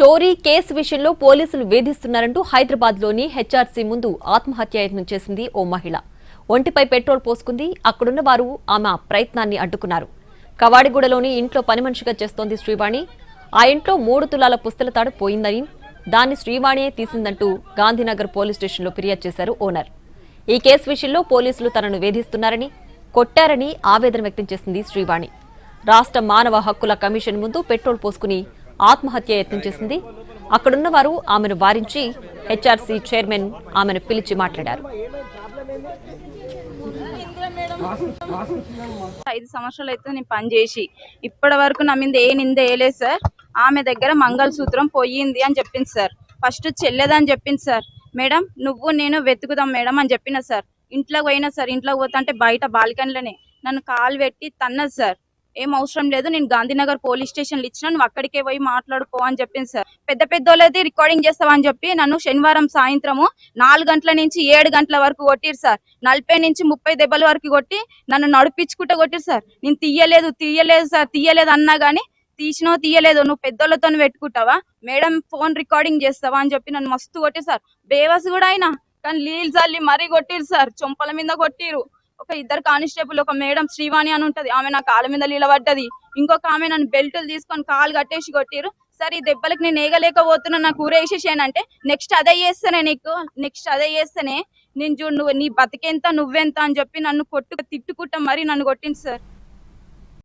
చోరీ కేసు విషయంలో పోలీసులు వేధిస్తున్నారంటూ హైదరాబాద్లోని హెచ్ఆర్సీ ముందు ఆత్మహత్యాయత్నం చేసింది ఓ మహిళ. ఒంటిపై పెట్రోల్ పోసుకుంది. అక్కడున్న వారు ఆమె ప్రయత్నాన్ని అడ్డుకున్నారు. కవాడిగూడలోని ఇంట్లో పని మనిషిగా చేస్తోంది శ్రీవాణి. ఆ ఇంట్లో 3 తులాల పుస్తల తాడు పోయిందని, దాన్ని శ్రీవాణియే తీసిందంటూ గాంధీనగర్ పోలీస్ స్టేషన్లో ఫిర్యాదు చేశారు ఓనర్. ఈ కేసు విషయంలో పోలీసులు తనను వేధిస్తున్నారని, కొట్టారని ఆవేదన వ్యక్తం చేసింది శ్రీవాణి. రాష్ట్ర మానవ హక్కుల కమిషన్ ముందు పెట్రోల్ పోసుకుని ఆత్మహత్య యత్నం చేసింది. అక్కడున్న వారు ఆమెను వారించి హెచ్ఆర్సీ చైర్మన్ ఆమెను పిలిచి మాట్లాడారు. 5 సంవత్సరాలు అయితే నేను పనిచేసి ఇప్పటి వరకు నా మీద ఏ నింద వేయలేదు సార్. ఆమె దగ్గర మంగళసూత్రం పోయింది అని చెప్పింది సార్. ఫస్ట్ చెల్లేదని చెప్పింది సార్. మేడం నువ్వు నేను వెతుకుదాం మేడం అని చెప్పిన సార్. ఇంట్లోకి పోయినా సార్. ఇంట్లోకి పోతా అంటే బయట బాల్కనీలోనే నన్ను కాలు పెట్టి తన్నది సార్. ఏం అవసరం లేదు, నేను గాంధీనగర్ పోలీస్ స్టేషన్లు ఇచ్చినా నువ్వు అక్కడికే పోయి మాట్లాడుకో అని చెప్పింది సార్. పెద్ద పెద్దోళ్ళది రికార్డింగ్ చేస్తావని చెప్పి నన్ను శనివారం సాయంత్రము 4 గంటల నుంచి 7 గంటల వరకు కొట్టిరు సార్. 40 నుంచి 30 దెబ్బల వరకు కొట్టి నన్ను నడిపించుకుంటూ కొట్టిరు సార్. నేను తీయలేదు సార్, తీయలేదు అన్నా గానీ తీయలేదు, నువ్వు పెద్దోళ్ళతో పెట్టుకుంటావా మేడం, ఫోన్ రికార్డింగ్ చేస్తావా అని చెప్పి నన్ను మస్తు కొట్టిరు సార్. బేవస్ కూడా అయినా కానీ నీళ్ళు చల్లి మరీ కొట్టిరు సార్. చొంపల మీద కొట్టిరు. ఒక 2 కానిస్టేబుల్, ఒక మేడం శ్రీవాణి అని ఉంటది, ఆమె నా కాళ్ళ మీద నిలబడ్డది. ఇంకొక ఆమె నన్ను బెల్టులు తీసుకొని కాలు కట్టేసి కొట్టిరు సార్. ఈ దెబ్బలకు నేను ఏగలేకపోతున్నా, నాకు ఊరేసేసానంటే నెక్స్ట్ అదే చేస్తేనే నేను చూడు నువ్వు నీ బతికెంత నువ్వెంత అని చెప్పి నన్ను తిట్టుకుంటా మరి నన్ను కొట్టింది సార్.